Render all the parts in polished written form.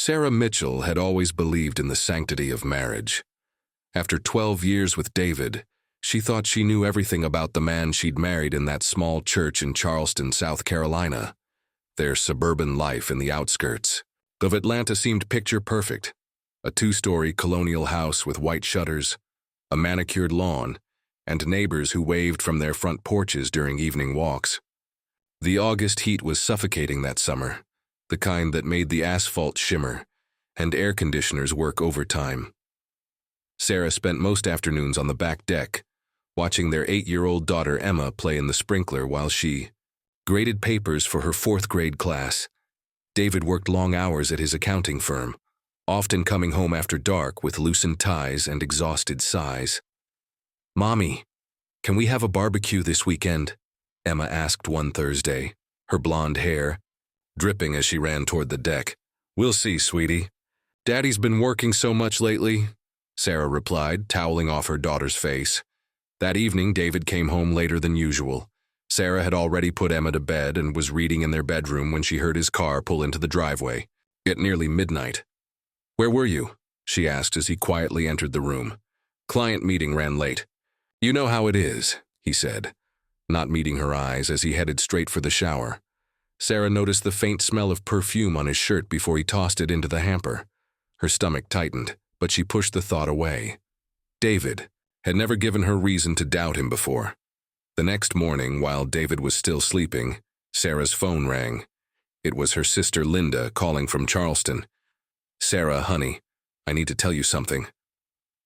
Sarah Mitchell had always believed in the sanctity of marriage. After 12 years with David, she thought she knew everything about the man she'd married in that small church in Charleston, South Carolina. Their suburban life in the outskirts of Atlanta seemed picture-perfect. A 2-story colonial house with white shutters, a manicured lawn, and neighbors who waved from their front porches during evening walks. The August heat was suffocating that summer, the kind that made the asphalt shimmer and air conditioners work overtime. Sarah spent most afternoons on the back deck, watching their 8-year-old daughter Emma play in the sprinkler while she graded papers for her 4th-grade class. David worked long hours at his accounting firm, often coming home after dark with loosened ties and exhausted sighs. "Mommy, can we have a barbecue this weekend?" Emma asked one Thursday, her blonde hair dripping as she ran toward the deck. "We'll see, sweetie. Daddy's been working so much lately," Sarah replied, toweling off her daughter's face. That evening, David came home later than usual. Sarah had already put Emma to bed and was reading in their bedroom when she heard his car pull into the driveway, at nearly midnight. "Where were you?" she asked as he quietly entered the room. "Client meeting ran late." "You know how it is," he said, not meeting her eyes as he headed straight for the shower. Sarah noticed the faint smell of perfume on his shirt before he tossed it into the hamper. Her stomach tightened, but she pushed the thought away. David had never given her reason to doubt him before. The next morning, while David was still sleeping, Sarah's phone rang. It was her sister Linda calling from Charleston. "Sarah, honey, I need to tell you something."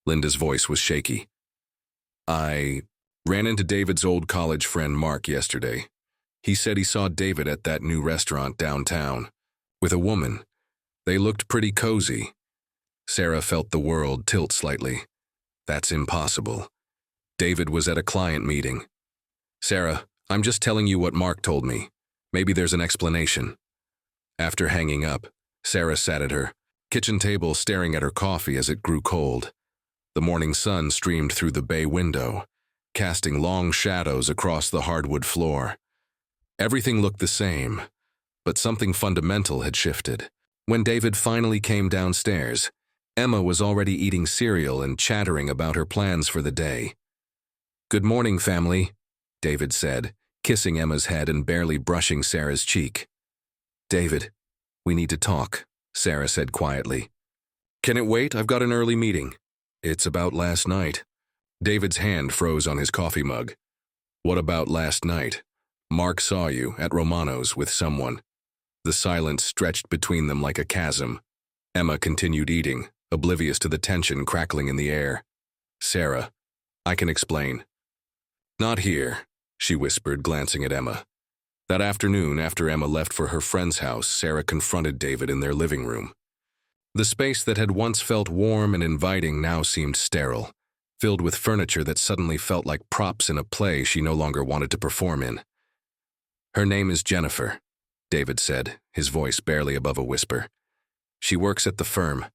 Linda's voice was shaky. "I ran into David's old college friend Mark yesterday. He said he saw David at that new restaurant downtown, with a woman. They looked pretty cozy." Sarah felt the world tilt slightly. That's impossible. David was at a client meeting. "Sarah, I'm just telling you what Mark told me. Maybe there's an explanation." After hanging up, Sarah sat at her kitchen table staring at her coffee as it grew cold. The morning sun streamed through the bay window, casting long shadows across the hardwood floor. Everything looked the same, but something fundamental had shifted. When David finally came downstairs, Emma was already eating cereal and chattering about her plans for the day. "Good morning, family," David said, kissing Emma's head and barely brushing Sarah's cheek. "David, we need to talk," Sarah said quietly. "Can it wait? I've got an early meeting." "It's about last night." David's hand froze on his coffee mug. "What about last night? Mark saw you at Romano's with someone." The silence stretched between them like a chasm. Emma continued eating, oblivious to the tension crackling in the air. "Sarah, I can explain." "Not here," she whispered, glancing at Emma. That afternoon, after Emma left for her friend's house, Sarah confronted David in their living room. The space that had once felt warm and inviting now seemed sterile, filled with furniture that suddenly felt like props in a play she no longer wanted to perform in. "Her name is Jennifer," David said, his voice barely above a whisper. "She works at the firm.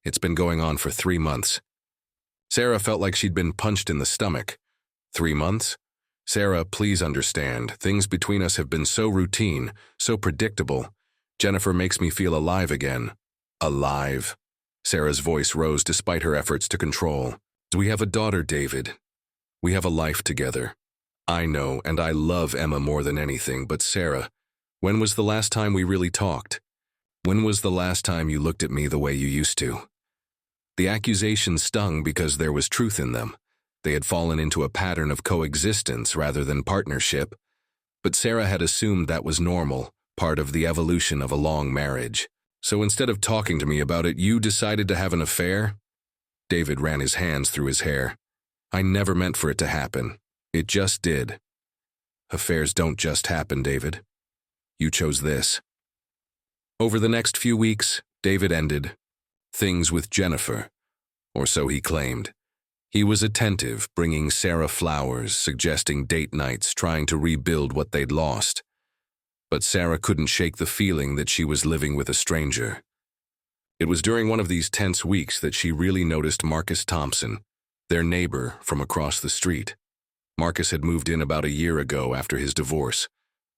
It's been going on for 3 months." Sarah felt like she'd been punched in the stomach. 3 months? "Sarah, please understand. Things between us have been so routine, so predictable. Jennifer makes me feel alive again." "Alive?" Sarah's voice rose despite her efforts to control. "We have a daughter, David. We have a life together. I know, and I love Emma more than anything, but Sarah, when was the last time we really talked? When was the last time you looked at me the way you used to?" The accusations stung because there was truth in them. They had fallen into a pattern of coexistence rather than partnership. But Sarah had assumed that was normal, part of the evolution of a long marriage. "So instead of talking to me about it, you decided to have an affair?" David ran his hands through his hair. "I never meant for it to happen. It just did." "Affairs don't just happen, David. You chose this." Over the next few weeks, David ended things with Jennifer, or so he claimed. He was attentive, bringing Sarah flowers, suggesting date nights, trying to rebuild what they'd lost. But Sarah couldn't shake the feeling that she was living with a stranger. It was during one of these tense weeks that she really noticed Marcus Thompson, their neighbor from across the street. Marcus had moved in about a year ago after his divorce,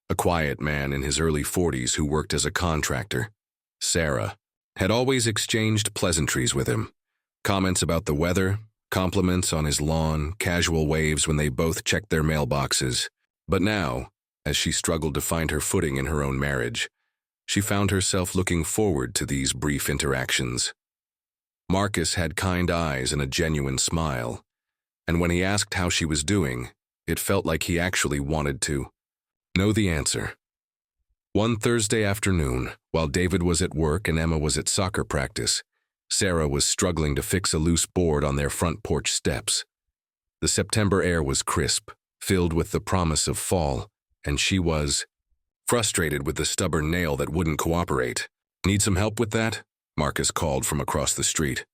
a quiet man in his early 40s who worked as a contractor. Sarah, had always exchanged pleasantries with him. Comments about the weather, compliments on his lawn, casual waves when they both checked their mailboxes. But now, as she struggled to find her footing in her own marriage, she found herself looking forward to these brief interactions. Marcus had kind eyes and a genuine smile, and when he asked how she was doing, it felt like he actually wanted to know the answer. One Thursday afternoon, while David was at work and Emma was at soccer practice, Sarah was struggling to fix a loose board on their front porch steps. The September air was crisp, filled with the promise of fall, and she was frustrated with the stubborn nail that wouldn't cooperate. "Need some help with that?" Marcus called from across the street.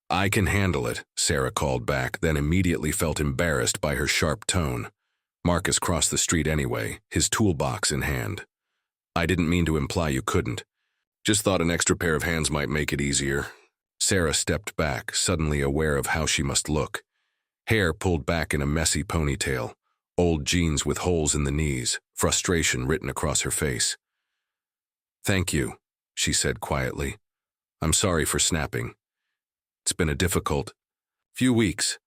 "I can handle it," Sarah called back, then immediately felt embarrassed by her sharp tone. Marcus crossed the street anyway, his toolbox in hand. "I didn't mean to imply you couldn't. Just thought an extra pair of hands might make it easier." Sarah stepped back, suddenly aware of how she must look. Hair pulled back in a messy ponytail, old jeans with holes in the knees, frustration written across her face. "Thank you," she said quietly. "I'm sorry for snapping. It's been a difficult few weeks."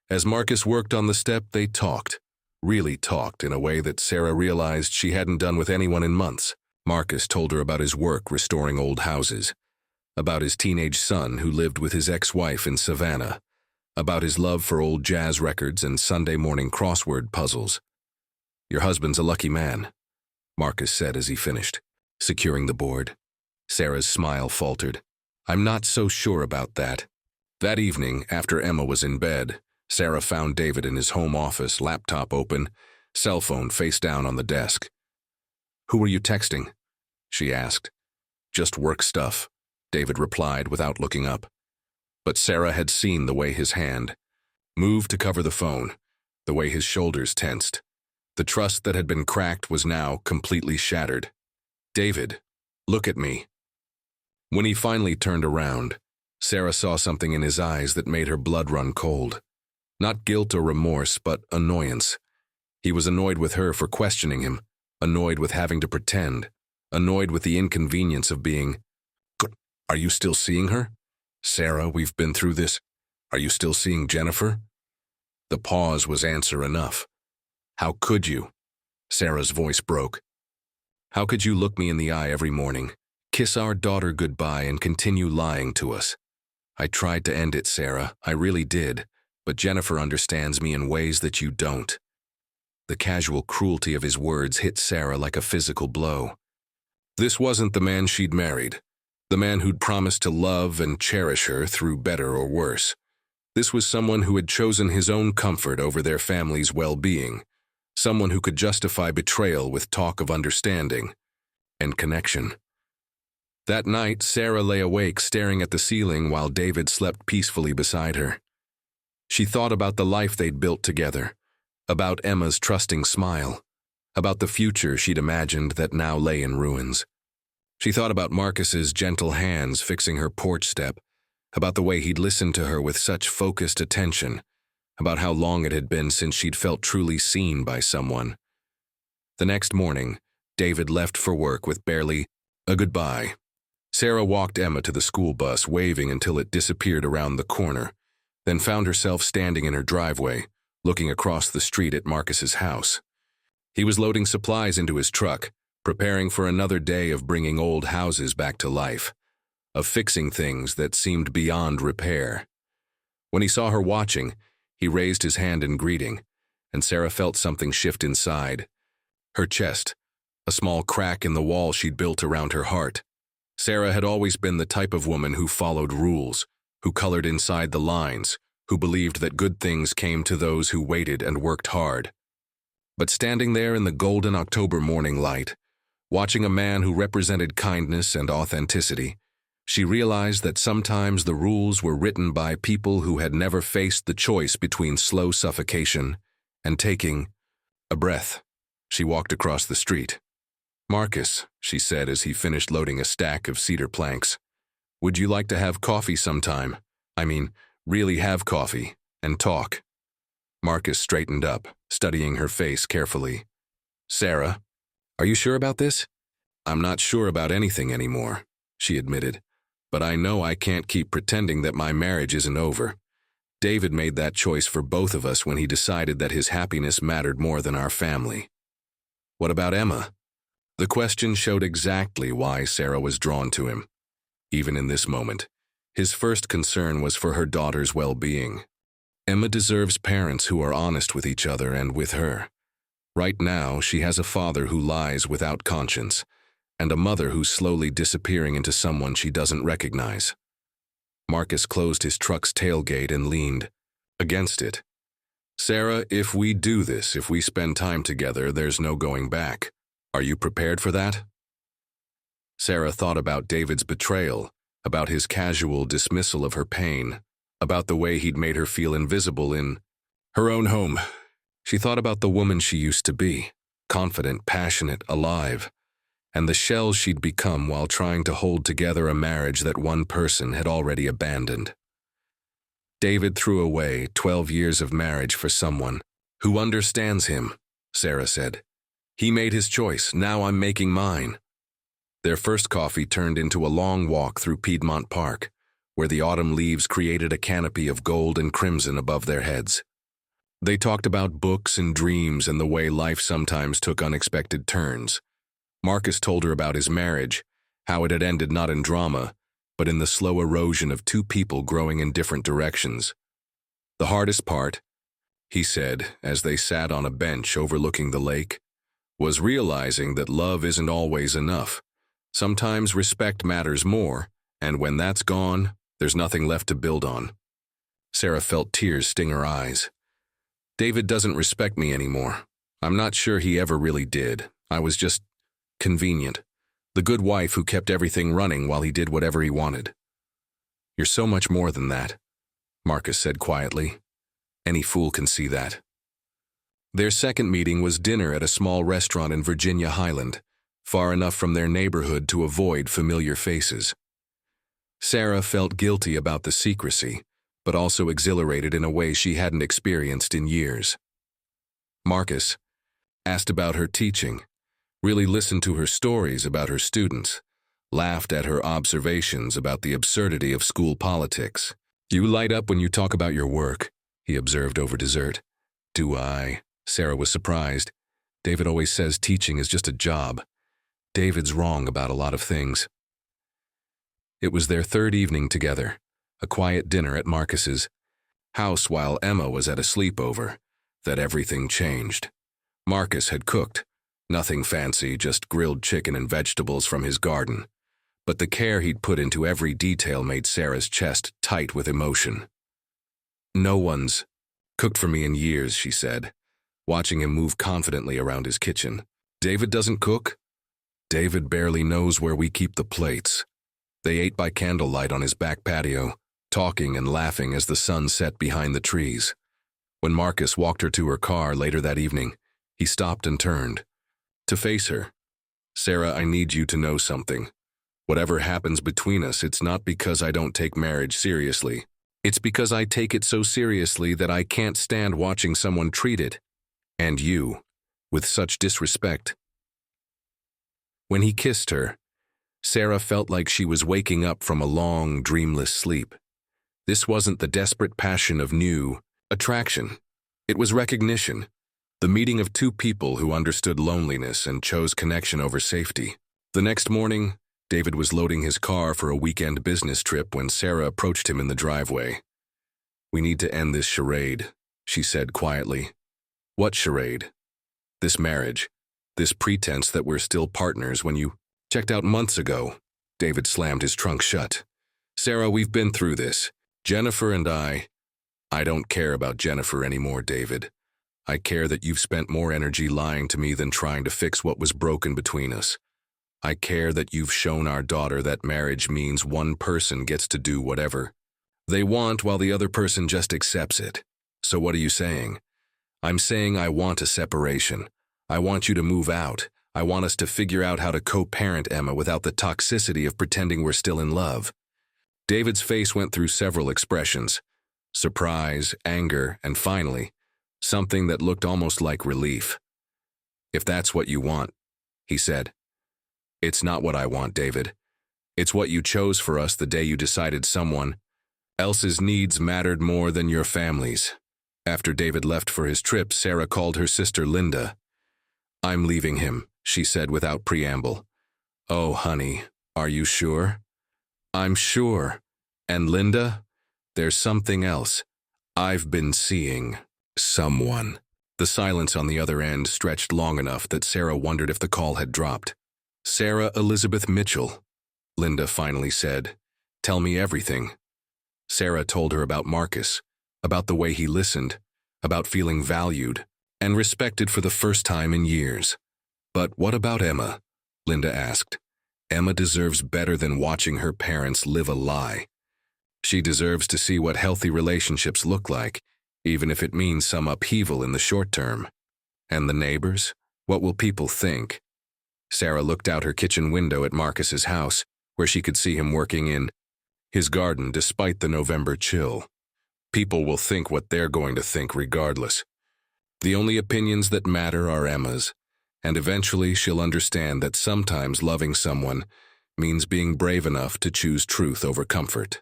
As Marcus worked on the step, they talked, really talked in a way that Sarah realized she hadn't done with anyone in months. Marcus told her about his work restoring old houses, about his teenage son who lived with his ex-wife in Savannah, about his love for old jazz records and Sunday morning crossword puzzles. "Your husband's a lucky man," Marcus said as he finished, securing the board. Sarah's smile faltered. "I'm not so sure about that." That evening, after Emma was in bed, Sarah found David in his home office, laptop open, cell phone face down on the desk. "Who were you texting?" she asked. "Just work stuff," David replied without looking up. But Sarah had seen the way his hand moved to cover the phone, the way his shoulders tensed. The trust that had been cracked was now completely shattered. "David, look at me." When he finally turned around, Sarah saw something in his eyes that made her blood run cold. Not guilt or remorse, but annoyance. He was annoyed with her for questioning him, annoyed with having to pretend, annoyed with the inconvenience of being. "Are you still seeing her? Sarah, we've been through this. Are you still seeing Jennifer?" The pause was answer enough. "How could you?" Sarah's voice broke. "How could you look me in the eye every morning, kiss our daughter goodbye, and continue lying to us? I tried to end it, Sarah, I really did, but Jennifer understands me in ways that you don't." The casual cruelty of his words hit Sarah like a physical blow. This wasn't the man she'd married, the man who'd promised to love and cherish her through better or worse. This was someone who had chosen his own comfort over their family's well-being, someone who could justify betrayal with talk of understanding and connection. That night, Sarah lay awake staring at the ceiling while David slept peacefully beside her. She thought about the life they'd built together, about Emma's trusting smile, about the future she'd imagined that now lay in ruins. She thought about Marcus's gentle hands fixing her porch step, about the way he'd listened to her with such focused attention, about how long it had been since she'd felt truly seen by someone. The next morning, David left for work with barely a goodbye. Sarah walked Emma to the school bus, waving until it disappeared around the corner, then found herself standing in her driveway, looking across the street at Marcus's house. He was loading supplies into his truck, preparing for another day of bringing old houses back to life, of fixing things that seemed beyond repair. When he saw her watching, he raised his hand in greeting, and Sarah felt something shift inside. Her chest, a small crack in the wall she'd built around her heart. Sarah had always been the type of woman who followed rules, who colored inside the lines, who believed that good things came to those who waited and worked hard. But standing there in the golden October morning light, watching a man who represented kindness and authenticity, she realized that sometimes the rules were written by people who had never faced the choice between slow suffocation and taking a breath. She walked across the street. "Marcus," she said as he finished loading a stack of cedar planks, "would you like to have coffee sometime? I mean, really have coffee and talk?" Marcus straightened up, studying her face carefully. "Sarah, are you sure about this?" "I'm not sure about anything anymore," she admitted. But I know I can't keep pretending that my marriage isn't over. David made that choice for both of us when he decided that his happiness mattered more than our family. What about Emma? The question showed exactly why Sarah was drawn to him. Even in this moment, his first concern was for her daughter's well-being. Emma deserves parents who are honest with each other and with her. Right now, she has a father who lies without conscience, and a mother who's slowly disappearing into someone she doesn't recognize. Marcus closed his truck's tailgate and leaned against it. Sarah, if we do this, if we spend time together, there's no going back. Are you prepared for that? Sarah thought about David's betrayal, about his casual dismissal of her pain, about the way he'd made her feel invisible in her own home. She thought about the woman she used to be, confident, passionate, alive, and the shell she'd become while trying to hold together a marriage that one person had already abandoned. David threw away 12 years of marriage for someone who understands him, Sarah said. He made his choice, now I'm making mine. Their first coffee turned into a long walk through Piedmont Park, where the autumn leaves created a canopy of gold and crimson above their heads. They talked about books and dreams and the way life sometimes took unexpected turns. Marcus told her about his marriage, how it had ended not in drama, but in the slow erosion of two people growing in different directions. The hardest part, he said, as they sat on a bench overlooking the lake, was realizing that love isn't always enough. Sometimes respect matters more, and when that's gone, there's nothing left to build on. Sarah felt tears sting her eyes. David doesn't respect me anymore. I'm not sure he ever really did. I was just convenient. The good wife who kept everything running while he did whatever he wanted. You're so much more than that, Marcus said quietly. Any fool can see that. Their second meeting was dinner at a small restaurant in Virginia Highland, far enough from their neighborhood to avoid familiar faces. Sarah felt guilty about the secrecy, but also exhilarated in a way she hadn't experienced in years. Marcus asked about her teaching, really listened to her stories about her students, laughed at her observations about the absurdity of school politics. You light up when you talk about your work, he observed over dessert. Do I? Sarah was surprised. David always says teaching is just a job. David's wrong about a lot of things. It was their third evening together, a quiet dinner at Marcus's house while Emma was at a sleepover, that everything changed. Marcus had cooked. Nothing fancy, just grilled chicken and vegetables from his garden. But the care he'd put into every detail made Sarah's chest tight with emotion. No one's cooked for me in years, she said, watching him move confidently around his kitchen. David doesn't cook? David barely knows where we keep the plates. They ate by candlelight on his back patio, talking and laughing as the sun set behind the trees. When Marcus walked her to her car later that evening, he stopped and turned. To face her. Sarah, I need you to know something. Whatever happens between us, it's not because I don't take marriage seriously. It's because I take it so seriously that I can't stand watching someone treat it, and you, with such disrespect. When he kissed her, Sarah felt like she was waking up from a long, dreamless sleep. This wasn't the desperate passion of new attraction. It was recognition. The meeting of two people who understood loneliness and chose connection over safety. The next morning, David was loading his car for a weekend business trip when Sarah approached him in the driveway. We need to end this charade, she said quietly. What charade? This marriage. This pretense that we're still partners when you checked out months ago. David slammed his trunk shut. Sarah, we've been through this. Jennifer and I don't care about Jennifer anymore, David. I care that you've spent more energy lying to me than trying to fix what was broken between us. I care that you've shown our daughter that marriage means one person gets to do whatever they want while the other person just accepts it. So what are you saying? I'm saying I want a separation. I want you to move out. I want us to figure out how to co-parent Emma without the toxicity of pretending we're still in love. David's face went through several expressions. Surprise, anger, and finally, something that looked almost like relief. If that's what you want, he said. It's not what I want, David. It's what you chose for us the day you decided someone else's needs mattered more than your family's. After David left for his trip, Sarah called her sister Linda. I'm leaving him, she said without preamble. Oh, honey, are you sure? I'm sure. And Linda, there's something else. I've been seeing someone. The silence on the other end stretched long enough that Sarah wondered if the call had dropped. Sarah Elizabeth Mitchell, Linda finally said. Tell me everything. Sarah told her about Marcus, about the way he listened, about feeling valued and respected for the first time in years. But what about Emma? Linda asked. Emma deserves better than watching her parents live a lie. She deserves to see what healthy relationships look like, even if it means some upheaval in the short term. And the neighbors? What will people think? Sarah looked out her kitchen window at Marcus's house, where she could see him working in his garden despite the November chill. People will think what they're going to think regardless. The only opinions that matter are Emma's, and eventually she'll understand that sometimes loving someone means being brave enough to choose truth over comfort.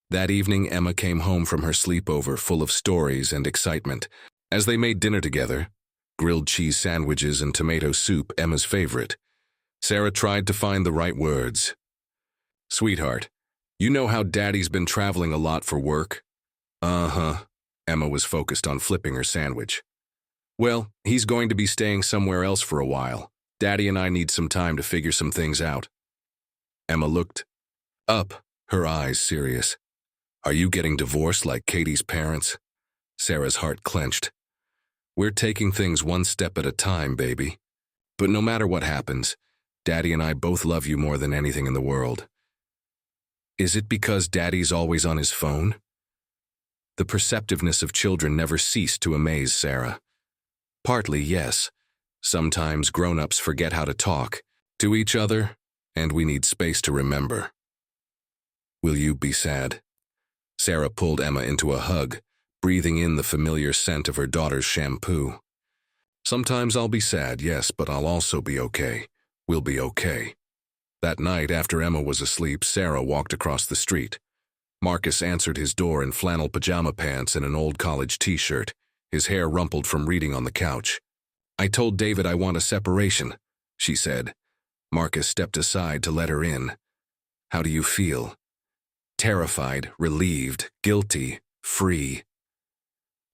That evening, Emma came home from her sleepover full of stories and excitement. As they made dinner together, grilled cheese sandwiches and tomato soup, Emma's favorite, Sarah tried to find the right words. Sweetheart, you know how Daddy's been traveling a lot for work? Uh-huh. Emma was focused on flipping her sandwich. Well, he's going to be staying somewhere else for a while. Daddy and I need some time to figure some things out. Emma looked up, her eyes serious. Are you getting divorced like Katie's parents? Sarah's heart clenched. We're taking things one step at a time, baby. But no matter what happens, Daddy and I both love you more than anything in the world. Is it because Daddy's always on his phone? The perceptiveness of children never ceased to amaze Sarah. Partly, yes. Sometimes grown-ups forget how to talk to each other, and we need space to remember. Will you be sad? Sarah pulled Emma into a hug, breathing in the familiar scent of her daughter's shampoo. Sometimes I'll be sad, yes, but I'll also be okay. We'll be okay. That night, after Emma was asleep, Sarah walked across the street. Marcus answered his door in flannel pajama pants and an old college t-shirt, his hair rumpled from reading on the couch. I told David I want a separation, she said. Marcus stepped aside to let her in. How do you feel? Terrified, relieved, guilty, free.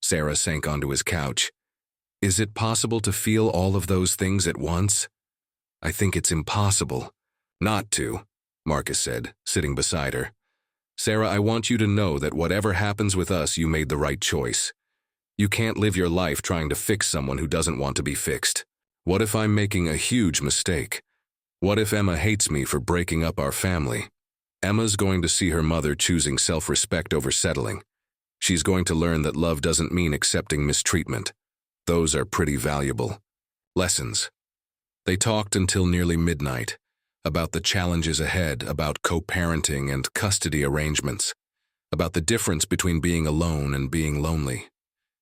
Sarah sank onto his couch. Is it possible to feel all of those things at once? I think it's impossible. Not to, Marcus said, sitting beside her. Sarah, I want you to know that whatever happens with us, you made the right choice. You can't live your life trying to fix someone who doesn't want to be fixed. What if I'm making a huge mistake? What if Emma hates me for breaking up our family? Emma's going to see her mother choosing self-respect over settling. She's going to learn that love doesn't mean accepting mistreatment. Those are pretty valuable lessons. They talked until nearly midnight, about the challenges ahead, about co-parenting and custody arrangements, about the difference between being alone and being lonely.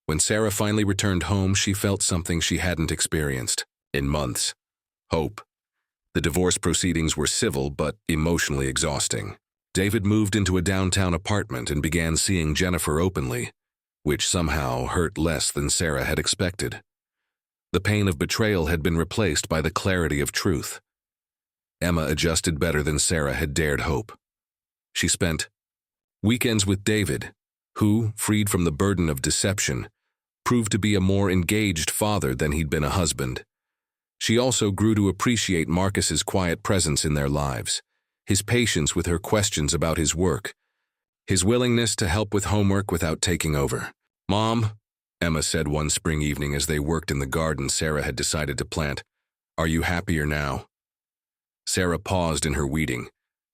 When Sarah finally returned home, she felt something she hadn't experienced in months. Hope. The divorce proceedings were civil but emotionally exhausting. David moved into a downtown apartment and began seeing Jennifer openly, which somehow hurt less than Sarah had expected. The pain of betrayal had been replaced by the clarity of truth. Emma adjusted better than Sarah had dared hope. She spent weekends with David, who, freed from the burden of deception, proved to be a more engaged father than he'd been a husband. She also grew to appreciate Marcus's quiet presence in their lives, his patience with her questions about his work, his willingness to help with homework without taking over. Mom, Emma said one spring evening as they worked in the garden Sarah had decided to plant, are you happier now? Sarah paused in her weeding,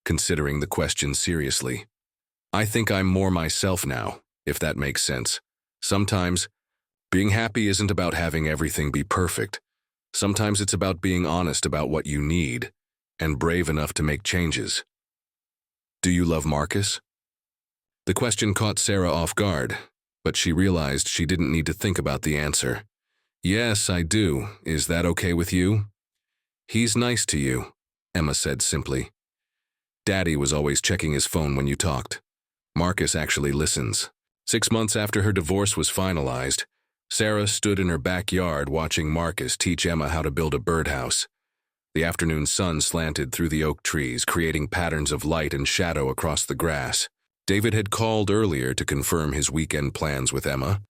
considering the question seriously. I think I'm more myself now, if that makes sense. Sometimes, being happy isn't about having everything be perfect. Sometimes it's about being honest about what you need and brave enough to make changes. Do you love Marcus? The question caught Sarah off guard, but she realized she didn't need to think about the answer. Yes, I do. Is that okay with you? He's nice to you, Emma said simply. Daddy was always checking his phone when you talked. Marcus actually listens. 6 months after her divorce was finalized, Sarah stood in her backyard watching Marcus teach Emma how to build a birdhouse. The afternoon sun slanted through the oak trees, creating patterns of light and shadow across the grass. David had called earlier to confirm his weekend plans with Emma,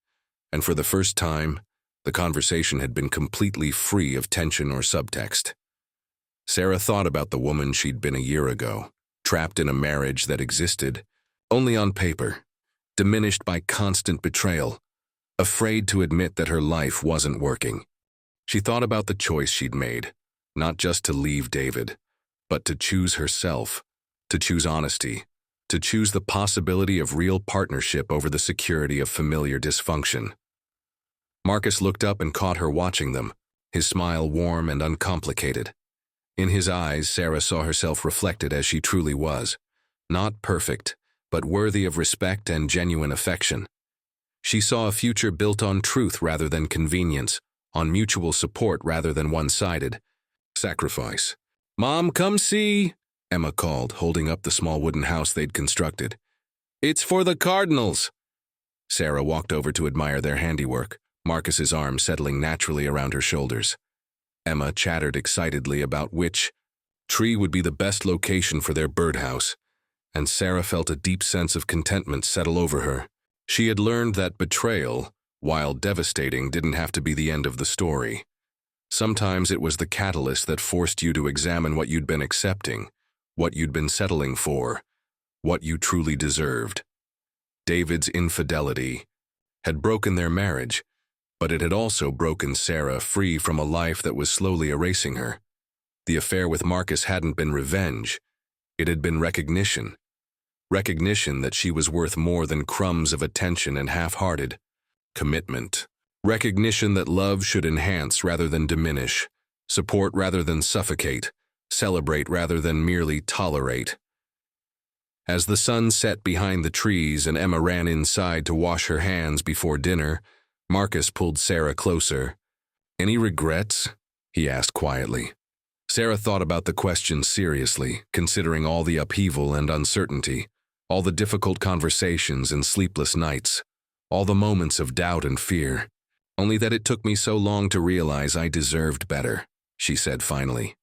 and for the first time, the conversation had been completely free of tension or subtext. Sarah thought about the woman she'd been a year ago, trapped in a marriage that existed only on paper, diminished by constant betrayal, afraid to admit that her life wasn't working. She thought about the choice she'd made, not just to leave David, but to choose herself, to choose honesty, to choose the possibility of real partnership over the security of familiar dysfunction. Marcus looked up and caught her watching them, his smile warm and uncomplicated. In his eyes, Sarah saw herself reflected as she truly was, not perfect, but worthy of respect and genuine affection. She saw a future built on truth rather than convenience, on mutual support rather than one-sided. Sacrifice. "Mom, come see," Emma called, holding up the small wooden house they'd constructed. "It's for the Cardinals." Sarah walked over to admire their handiwork, Marcus's arm settling naturally around her shoulders. Emma chattered excitedly about which tree would be the best location for their birdhouse, and Sarah felt a deep sense of contentment settle over her. She had learned that betrayal, while devastating, didn't have to be the end of the story. Sometimes it was the catalyst that forced you to examine what you'd been accepting, what you'd been settling for, what you truly deserved. David's infidelity had broken their marriage, but it had also broken Sarah free from a life that was slowly erasing her. The affair with Marcus hadn't been revenge. It had been recognition. Recognition that she was worth more than crumbs of attention and half-hearted commitment. Recognition that love should enhance rather than diminish, support rather than suffocate, celebrate rather than merely tolerate. As the sun set behind the trees and Emma ran inside to wash her hands before dinner, Marcus pulled Sarah closer. "Any regrets?" he asked quietly. Sarah thought about the question seriously, considering all the upheaval and uncertainty, all the difficult conversations and sleepless nights, all the moments of doubt and fear. "Only that it took me so long to realize I deserved better," she said finally.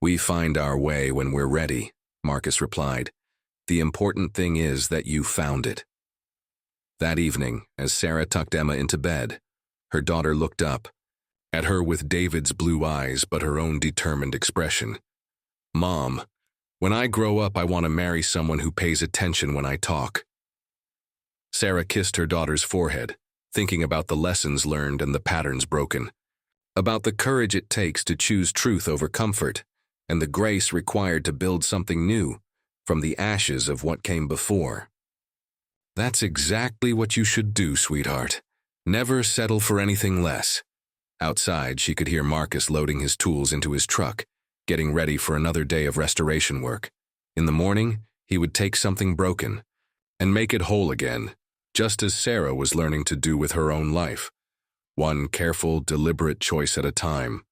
"We find our way when we're ready," Marcus replied. "The important thing is that you found it." That evening, as Sarah tucked Emma into bed, her daughter looked up, at her with David's blue eyes but her own determined expression. "Mom, when I grow up, I want to marry someone who pays attention when I talk." Sarah kissed her daughter's forehead, thinking about the lessons learned and the patterns broken, about the courage it takes to choose truth over comfort, and the grace required to build something new from the ashes of what came before. "That's exactly what you should do, sweetheart. Never settle for anything less." Outside, she could hear Marcus loading his tools into his truck, getting ready for another day of restoration work. In the morning, he would take something broken and make it whole again, just as Sarah was learning to do with her own life, one careful, deliberate choice at a time.